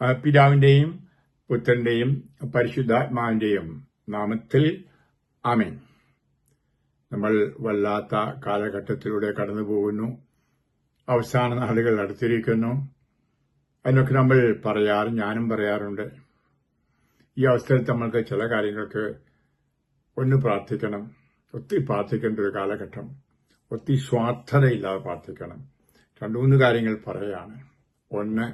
പിതാവിന്റെയും പുത്രന്റെയും പരിശുദ്ധാത്മാവിന്റെയും നാമത്തിൽ ആമേൻ. നമ്മൾ വല്ലാത്ത കാലഘട്ടത്തിലൂടെ കടന്നു പോകുന്നു. അവസാന നാളുകൾ അടുത്തിരിക്കുന്നു. അതിനൊക്കെ നമ്മൾ ഞാനും പറയാറുണ്ട്. ഈ അവസ്ഥയിൽ നമ്മൾക്ക് ചില കാര്യങ്ങൾക്ക് ഒന്ന് പ്രാർത്ഥിക്കണം. ഒത്തിരി പ്രാർത്ഥിക്കേണ്ട ഒരു കാലഘട്ടം. ഒത്തിരി സ്വാർത്ഥതയില്ലാതെ പ്രാർത്ഥിക്കണം. 2-3 കാര്യങ്ങൾ പറയാണ്. ഒന്ന്,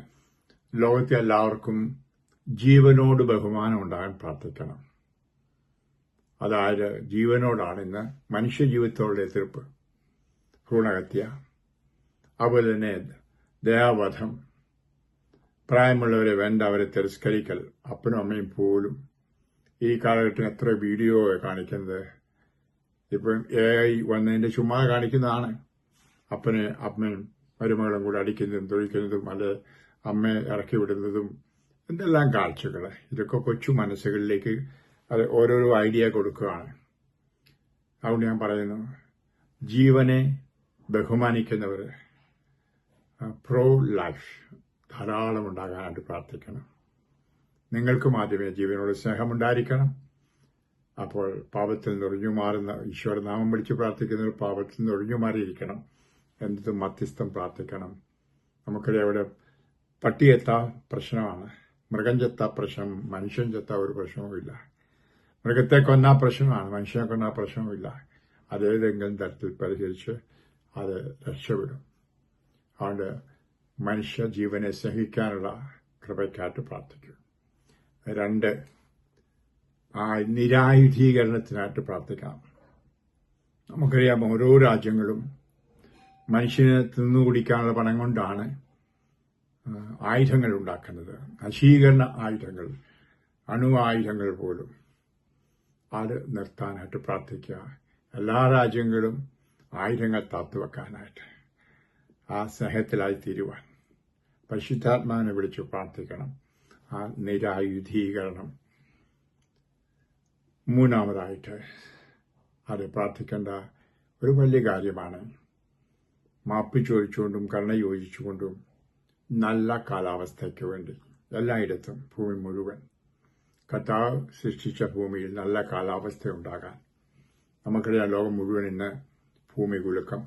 ലോകത്തെ എല്ലാവർക്കും ജീവനോട് ബഹുമാനം ഉണ്ടാകാൻ പ്രാർത്ഥിക്കണം. അതായത് ജീവനോടാണ് ഇന്ന് മനുഷ്യജീവിതത്തോടുള്ള എതിർപ്പ്, ഭ്രൂണഹത്യ, അതുപോലെ തന്നെ ദയാവധം, പ്രായമുള്ളവരെ വേണ്ട അവരെ തിരസ്കരിക്കൽ, അപ്പനും അമ്മയും പോലും. ഈ കാലഘട്ടം എത്ര വീഡിയോ കാണിക്കുന്നത്. ഇപ്പം AI വന്നതിന്റെ ചുമ്മാ കാണിക്കുന്നതാണ്. അമ്മയും മരുമകളും കൂടെ അടിക്കുന്നതും തൊഴിക്കുന്നതും അല്ലെ അമ്മയെ ഇറക്കി വിടുന്നതും എന്തെല്ലാം കാഴ്ചകൾ. ഇതൊക്കെ കൊച്ചു മനസ്സുകളിലേക്ക് അത് ഓരോരോ ഐഡിയ കൊടുക്കുകയാണ്. അതുകൊണ്ട് ഞാൻ പറയുന്നു, ജീവനെ ബഹുമാനിക്കുന്നവർ പ്രോ ലൈഫ് ധാരാളം ഉണ്ടാകാനായിട്ട് പ്രാർത്ഥിക്കണം. നിങ്ങൾക്കും ആദ്യമേ ജീവനോട് സ്നേഹമുണ്ടായിരിക്കണം. അപ്പോൾ പാപത്തിൽ നിന്ന് ഒഴിഞ്ഞു മാറുന്ന ഈശ്വരനാമം വിളിച്ച് പ്രാർത്ഥിക്കുന്നവർ പാപത്തിൽ നിന്ന് ഒഴിഞ്ഞു മാറിയിരിക്കണം. എന്തും മധ്യസ്ഥം പ്രാർത്ഥിക്കണം. നമുക്കറിയാം, അവിടെ പട്ടി ചത്ത പ്രശ്നമാണ്, മൃഗം ചത്ത പ്രശ്നം, മനുഷ്യൻ ചത്ത ഒരു പ്രശ്നവുമില്ല. മൃഗത്തെ കൊന്ന പ്രശ്നമാണ്, മനുഷ്യനെ കൊന്ന പ്രശ്നവുമില്ല. അതേതെങ്കിലും തരത്തിൽ പരിഹരിച്ച് അത് രക്ഷപ്പെടും. അതുകൊണ്ട് മനുഷ്യ ജീവനെ സ്നേഹിക്കാനുള്ള കൃപയ്ക്കായിട്ട് പ്രാർത്ഥിക്കും. 2, നിരായുധീകരണത്തിനായിട്ട് പ്രാർത്ഥിക്കണം. നമുക്കറിയാം, ഓരോ രാജ്യങ്ങളും മനുഷ്യനെ തിന്നുകുടിക്കാനുള്ള പണം കൊണ്ടാണ് ആയുധങ്ങൾ ഉണ്ടാക്കുന്നത്. നശീകരണ ആയുധങ്ങൾ, അണുവായുധങ്ങൾ പോലും. അത് നിർത്താനായിട്ട് പ്രാർത്ഥിക്കുക. എല്ലാ രാജ്യങ്ങളും ആയുധങ്ങൾ താത്തുവെക്കാനായിട്ട്, ആ സ്നേഹത്തിലായി തീരുവാൻ പരിശുദ്ധാത്മാവിനെ വിളിച്ച് പ്രാർത്ഥിക്കണം. ആ നിരായുധീകരണം. 3-മതായിട്ട് അത് പ്രാർത്ഥിക്കേണ്ട ഒരു വലിയ കാര്യമാണ്. മാപ്പ് ചോദിച്ചുകൊണ്ടും കരുണ യോജിച്ചുകൊണ്ടും നല്ല കാലാവസ്ഥയ്ക്ക് വേണ്ടി എല്ലായിടത്തും, ഭൂമി മുഴുവൻ, കർത്താവ് സൃഷ്ടിച്ച ഭൂമിയിൽ നല്ല കാലാവസ്ഥ ഉണ്ടാകാൻ. നമുക്കറിയാം, ലോകം മുഴുവൻ ഇന്ന് ഭൂമി കുലുക്കം,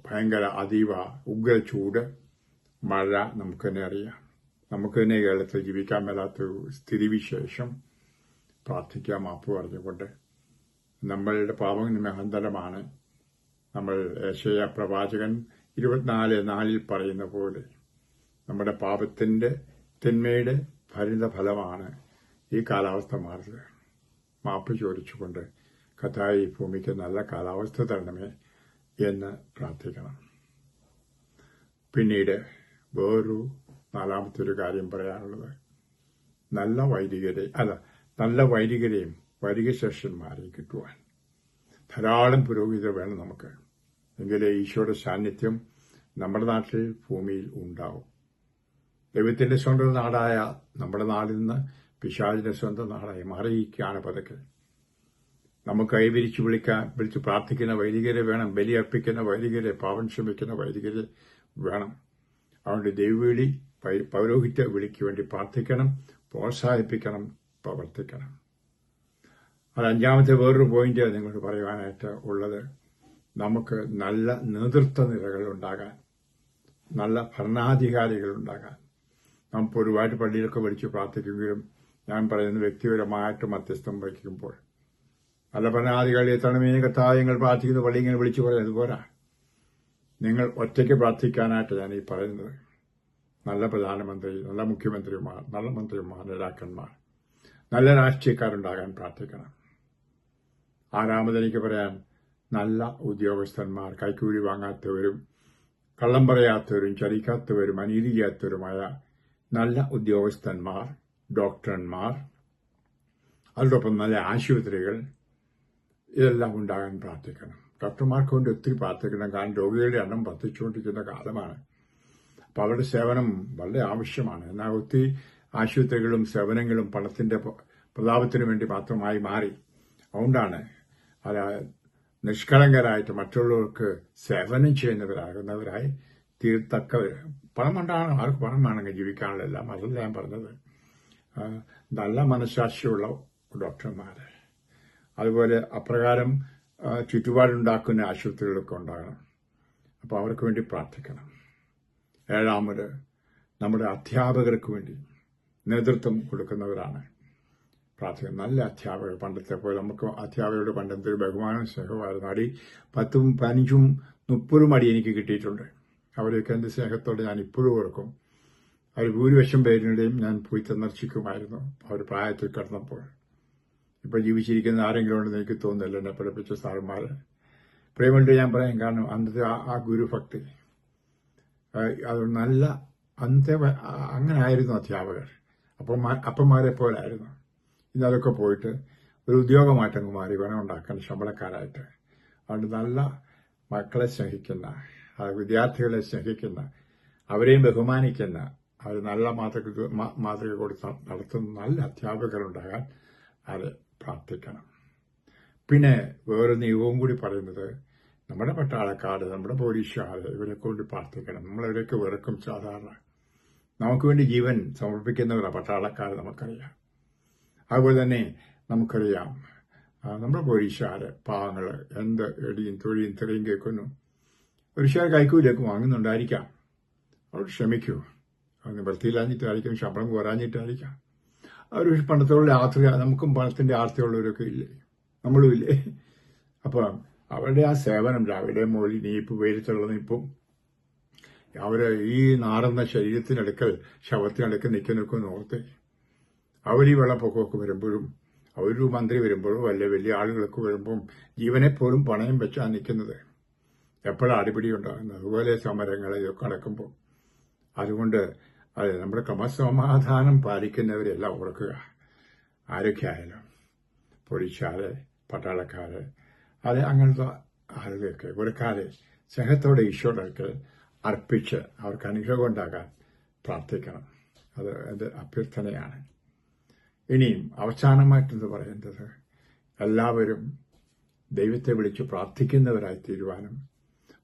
ഭയങ്കര അതീവ ഉഗ്ര ചൂട്, മഴ നമുക്ക് തന്നെ അറിയാം. നമുക്ക് തന്നെ കേരളത്തിൽ ജീവിക്കാൻ മേലാത്തൊരു സ്ഥിതിവിശേഷം. പ്രാർത്ഥിക്കുക, മാപ്പ് പറഞ്ഞുകൊണ്ട്. നമ്മളുടെ പാപം നിമഹന്തരമാണ്. നമ്മൾ യെശയ്യാ പ്രവാചകൻ 24:4 പറയുന്ന പോലെ നമ്മുടെ പാപത്തിന്റെ തിന്മയുടെ ഫലമാണ് ഈ കാലാവസ്ഥ മാറുന്നത്. മാപ്പ് ചോദിച്ചുകൊണ്ട് കർത്താവേ, ഈ ഭൂമിക്ക് നല്ല കാലാവസ്ഥ തരണമേ എന്ന് പ്രാർത്ഥിക്കണം. പിന്നീട് വേറൊരു 4-മത്തെ ഒരു കാര്യം പറയാനുള്ളത്, നല്ല വൈദികരെയും വൈദിക ശിഷ്യന്മാരെയും കിട്ടുവാൻ ധാരാളം പുരോഹിതർ വേണം നമുക്ക്. എങ്കിലേ ഈശോയുടെ സാന്നിധ്യം നമ്മുടെ നാട്ടിൽ, ഭൂമിയിൽ ഉണ്ടാവും. ദൈവത്തിന്റെ സ്വന്തം നാടായ നമ്മുടെ നാടിൽ നിന്ന് പിശാചിന്റെ സ്വന്തം നാടായി മാറിയിരിക്കുകയാണ് പതുക്കെ. നമുക്ക് വിളിച്ച് പ്രാർത്ഥിക്കുന്ന വൈദികരെ വേണം. ബലിയർപ്പിക്കുന്ന വൈദികരെ, പാപം ക്ഷമിക്കുന്ന വൈദികരെ വേണം. അതുകൊണ്ട് ദൈവവിളി, പൗരോഹിത്യ വിളിക്ക് വേണ്ടി പ്രാർത്ഥിക്കണം, പ്രോത്സാഹിപ്പിക്കണം, പ്രവർത്തിക്കണം. അത് 5-മത്തെ വേറൊരു പോയിന്റ് നിങ്ങളോട് പറയുവാനായിട്ട് ഉള്ളത്, നമുക്ക് നല്ല നേതൃത്വ നിരകൾ ഉണ്ടാകാൻ, നല്ല ഭരണാധികാരികൾ ഉണ്ടാകാൻ. നാം പൊതുവായിട്ട് പള്ളിയിലൊക്കെ വിളിച്ച് പ്രാർത്ഥിക്കുമെങ്കിലും ഞാൻ പറയുന്നത് വ്യക്തിപരമായിട്ട് മധ്യസ്ഥം വഹിക്കുമ്പോൾ നല്ല ഭരണാധികാരി എത്തണമേ കർത്താവേ ഞങ്ങൾ പ്രാർത്ഥിക്കുന്ന പള്ളി ഇങ്ങനെ വിളിച്ചു പറയുന്നത് പോരാ. നിങ്ങൾ ഒറ്റയ്ക്ക് പ്രാർത്ഥിക്കാനായിട്ട് ഞാൻ ഈ പറയുന്നത്. നല്ല പ്രധാനമന്ത്രി, നല്ല മുഖ്യമന്ത്രിമാർ, നല്ല മന്ത്രിമാർ, നേതാക്കന്മാർ, നല്ല രാഷ്ട്രീയക്കാരുണ്ടാകാൻ പ്രാർത്ഥിക്കണം. 6-മത് എനിക്ക് പറയാൻ, നല്ല ഉദ്യോഗസ്ഥന്മാർ, കൈക്കൂലി വാങ്ങാത്തവരും കള്ളം പറയാത്തവരും ചതിക്കാത്തവരും അനീതി ചെയ്യാത്തവരുമായ നല്ല ഉദ്യോഗസ്ഥന്മാർ, ഡോക്ടർമാർ, അതോടൊപ്പം നല്ല ആശുപത്രികൾ, ഇതെല്ലാം ഉണ്ടാകാൻ പ്രാർത്ഥിക്കണം. ഡോക്ടർമാർക്ക് വേണ്ടി ഒത്തിരി പ്രാർത്ഥിക്കണം. കാരണം രോഗികളുടെ എണ്ണം വർദ്ധിച്ചുകൊണ്ടിരിക്കുന്ന കാലമാണ്. അപ്പം അവരുടെ സേവനം വളരെ ആവശ്യമാണ്. എന്നാൽ ഒത്തിരി ആശുപത്രികളും സേവനങ്ങളും പണത്തിന്റെ പ്രതാപത്തിനു വേണ്ടി മാത്രമായി മാറി. അതുകൊണ്ടാണ് നിഷ്കളങ്കരായിട്ട് മറ്റുള്ളവർക്ക് സേവനം ചെയ്യുന്നവരായി തീർത്തക്കവർ പണം കൊണ്ടാണ് ആർക്ക് പണം വേണമെങ്കിൽ ജീവിക്കാനുള്ളതെല്ലാം. അതല്ല ഞാൻ പറഞ്ഞത്. നല്ല മനസ്സാക്ഷിയുള്ള ഡോക്ടർമാര്, അതുപോലെ അപ്രകാരം ചുറ്റുപാടുണ്ടാക്കുന്ന ആശുപത്രികളൊക്കെ ഉണ്ടാകണം. അപ്പോൾ അവർക്ക് വേണ്ടി പ്രാർത്ഥിക്കണം. ഏഴാമത്, നമ്മുടെ അധ്യാപകർക്ക് വേണ്ടി നേതൃത്വം കൊടുക്കുന്നവരാണ് പ്രാർത്ഥിക്കുന്നത്. നല്ല അധ്യാപകർ, പണ്ടത്തെ പോലെ നമുക്ക് അധ്യാപകരുടെ പണ്ടത്തെ ബഹുമാനവും സ്നേഹമായിരുന്നു. അടി 10ഉം 15ഉം 30ഉം അടി എനിക്ക് കിട്ടിയിട്ടുണ്ട്. അവരെയൊക്കെ എൻ്റെ സ്നേഹത്തോടെ ഞാൻ ഇപ്പോഴും ഓർക്കും. അവർ ഭൂരിപക്ഷം പേരിനുടെയും ഞാൻ പോയി സന്ദർശിക്കുമായിരുന്നു അവർ പ്രായത്തിൽ കിടന്നപ്പോൾ. ഇപ്പോൾ ജീവിച്ചിരിക്കുന്ന ആരെങ്കിലും ഉണ്ടെന്ന് എനിക്ക് തോന്നുന്നില്ല എന്നെ പഠിപ്പിച്ച സാറന്മാർ. പ്രേമണ്ട് ഞാൻ പറയാം, കാരണം അന്നത്തെ ആ ഗുരുഭക്തി, അത് നല്ല അങ്ങനെ ആയിരുന്നു അധ്യാപകർ. അപ്പന്മാരെ പോലെ ആയിരുന്നു. ഇന്ന് അതൊക്കെ പോയിട്ട് ഒരു ഉദ്യോഗമായിട്ടങ്ങ് മാറി, വേണം ഉണ്ടാക്കാൻ ശമ്പളക്കാരായിട്ട്. അതുകൊണ്ട് നല്ല മക്കളെ സ്നേഹിക്കുന്ന, വിദ്യാർത്ഥികളെ സ്നേഹിക്കുന്ന, അവരെയും ബഹുമാനിക്കുന്ന, അവർ നല്ല മാതൃക കൊടുത്ത് നടത്തുന്ന നല്ല അധ്യാപകരുണ്ടാകാൻ അത് പ്രാർത്ഥിക്കണം. പിന്നെ വേറെ നിയമവും കൂടി പറയുന്നത്, നമ്മുടെ പട്ടാളക്കാർ, നമ്മുടെ പോലീസുകാർ, ഇവരെ കൊണ്ട് പ്രാർത്ഥിക്കണം. നമ്മളവരൊക്കെ വെറുക്കും സാധാരണ. നമുക്ക് വേണ്ടി ജീവൻ സമർപ്പിക്കുന്നവരാണ് പട്ടാളക്കാർ, നമുക്കറിയാം. അതുപോലെ തന്നെ നമുക്കറിയാം നമ്മുടെ പോലീസുകാർ, പാവങ്ങൾ, എന്ത് എടിയും തൊഴിയും തെറിയും കേൾക്കുന്നു. ഒരു ഷെയർ കൈക്കൂലിയൊക്കെ വാങ്ങുന്നുണ്ടായിരിക്കാം. അവർ ക്ഷമിക്കൂ. അത് വൃത്തിയില്ലാഞ്ഞിട്ടായിരിക്കും, ശമ്പളം കുറഞ്ഞിട്ടായിരിക്കാം. അവർ പണ്ടത്തോളം നമുക്കും പണത്തിന്റെ ആർത്തിയുള്ളവരൊക്കെ ഇല്ലേ, നമ്മളും ഇല്ലേ. അപ്പോൾ അവരുടെ ആ സേവനം, രാവിലെ മോളി നീപ്പ്, വെയിലത്തുള്ള നീപ്പും, അവര് ഈ നാറുന്ന ശരീരത്തിനടുക്കൽ, ശവത്തിനടുക്കൽ നിൽക്കുന്നൊക്കെ ഓർത്ത്, അവർ ഈ വെള്ളപ്പൊക്കമൊക്കെ വരുമ്പോഴും, അവരൊരു മന്ത്രി വരുമ്പോഴും, വലിയ ആളുകളൊക്കെ വരുമ്പം ജീവനെപ്പോലും പണയം വെച്ചാണ് നിൽക്കുന്നത്. എപ്പോഴാണ് അടിപിടി ഉണ്ടാകുന്നത്. അതുപോലെ സമരങ്ങൾ ഇതൊക്കെ നടക്കുമ്പോൾ. അതുകൊണ്ട് അത് നമ്മുടെ ക്രമസമാധാനം പാലിക്കുന്നവരെല്ലാം ഓർക്കുക. ആരൊക്കെ ആയാലും, പോലീസുകാര്, പട്ടാളക്കാര്, അത് അങ്ങനത്തെ ആളുകളൊക്കെ ഇവർക്കാരെ സ്നേഹത്തോടെ ഈശോടൊക്കെ അർപ്പിച്ച് അവർക്ക് അനുഗ്രഹം ഉണ്ടാകാൻ പ്രാർത്ഥിക്കണം. അത് എൻ്റെ അഭ്യർത്ഥനയാണ്. ഇനിയും അവസാനമായിട്ടെന്ന് പറയുന്നത്, എല്ലാവരും ദൈവത്തെ വിളിച്ച് പ്രാർത്ഥിക്കുന്നവരായി തീരുവാനും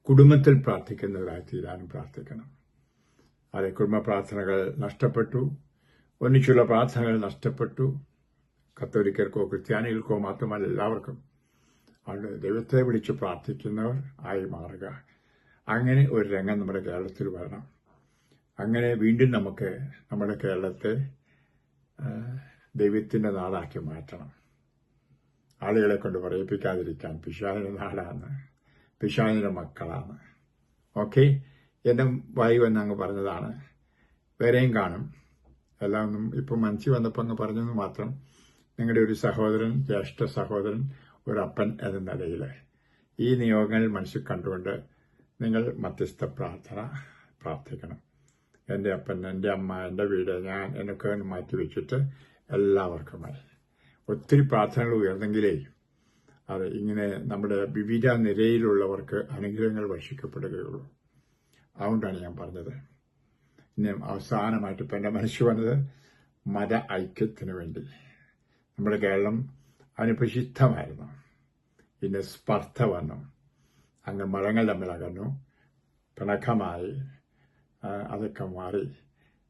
കുടുംബത്തിൽ പ്രാർത്ഥിക്കുന്നവരായി തീരാനും പ്രാർത്ഥിക്കണം. അത് കുടുംബ പ്രാർത്ഥനകൾ നഷ്ടപ്പെട്ടു, ഒന്നിച്ചുള്ള പ്രാർത്ഥനകൾ നഷ്ടപ്പെട്ടു. കത്തോലിക്കർക്കോ ക്രിസ്ത്യാനികൾക്കോ മാത്രമല്ല, എല്ലാവർക്കും. അതുകൊണ്ട് ദൈവത്തെ വിളിച്ച് പ്രാർത്ഥിക്കുന്നവർ ആയി മാറുക. അങ്ങനെ ഒരു രംഗം നമ്മുടെ കേരളത്തിൽ വരണം. അങ്ങനെ വീണ്ടും നമുക്ക് നമ്മുടെ കേരളത്തെ ദൈവത്തിന്റെ നാടാക്കി മാറ്റണം. ആളുകളെ കൊണ്ട് പറയിപ്പിക്കാതിരിക്കാൻ, പിശാചിന്റെ നാടാണ്, പിശാചിന്റെ മക്കളാണ്. ഓക്കെ, എന്റെ വായി വന്ന് അങ്ങ് പറഞ്ഞതാണ്. വേറെയും കാണും. എല്ലാം ഒന്നും ഇപ്പം മനസ്സിൽ വന്നപ്പോൾ അങ്ങ് പറഞ്ഞെന്ന് മാത്രം. നിങ്ങളുടെ ഒരു സഹോദരൻ, ജ്യേഷ്ഠ സഹോദരൻ, ഒരു അപ്പൻ എന്ന നിലയിൽ ഈ നിയോഗങ്ങൾ മനസ്സിൽ കണ്ടുകൊണ്ട് നിങ്ങൾ മധ്യസ്ഥ പ്രാർത്ഥന പ്രാർത്ഥിക്കണം. എൻ്റെ അപ്പൻ, എൻ്റെ അമ്മ, എൻ്റെ വീട്, ഞാൻ എന്നൊക്കെ മാറ്റിവെച്ചിട്ട് എല്ലാവർക്കുമായി ഒത്തിരി പ്രാർത്ഥനകൾ ഉയർന്നെങ്കിലേ അത് ഇങ്ങനെ നമ്മുടെ വിവിധ നിരയിലുള്ളവർക്ക് അനുഗ്രഹങ്ങൾ വർഷിക്കപ്പെടുകയുള്ളൂ. അതുകൊണ്ടാണ് ഞാൻ പറഞ്ഞത്. ഇനി അവസാനമായിട്ട് ഇപ്പം എൻ്റെ മനസ്സ് വന്നത് മത ഐക്യത്തിന് വേണ്ടി. നമ്മുടെ കേരളം അതിന് പ്രസിദ്ധമായിരുന്നു. ഇന്ന് സ്പർദ്ധ വന്നു, അങ്ങ് മതങ്ങൾ തമ്മിലകന്നു, പിണക്കമായി. അതൊക്കെ മാറി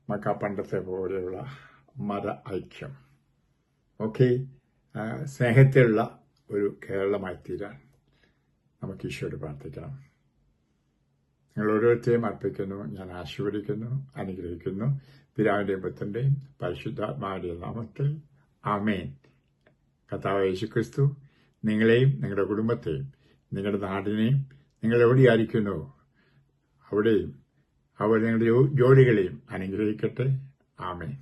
നമുക്ക് പണ്ടത്തെ പോലെയുള്ള മത ഐക്യം, ഓക്കെ, സ്നേഹത്തിലുള്ള ഒരു കേരളമായി തീരാൻ നമുക്ക് ഈശോയോട് പ്രാർത്ഥിക്കണം. നിങ്ങൾ ഓരോരുത്തരെയും അർപ്പിക്കുന്നു. ഞാൻ ആശീർവദിക്കുന്നു, അനുഗ്രഹിക്കുന്നു. പിതാവിന്റെയും പുത്രന്റെയും പരിശുദ്ധാത്മാവിന്റെയും നാമത്തിൽ ആമേൻ. കർത്താവായ യേശുക്രിസ്തു നിങ്ങളെയും നിങ്ങളുടെ കുടുംബത്തെയും നിങ്ങളുടെ നാടിനെയും നിങ്ങൾ എവിടെയായിരിക്കുന്നു അവിടെയും അവർ നിങ്ങളുടെ ജോലികളെയും അനുഗ്രഹിക്കട്ടെ. ആമേൻ.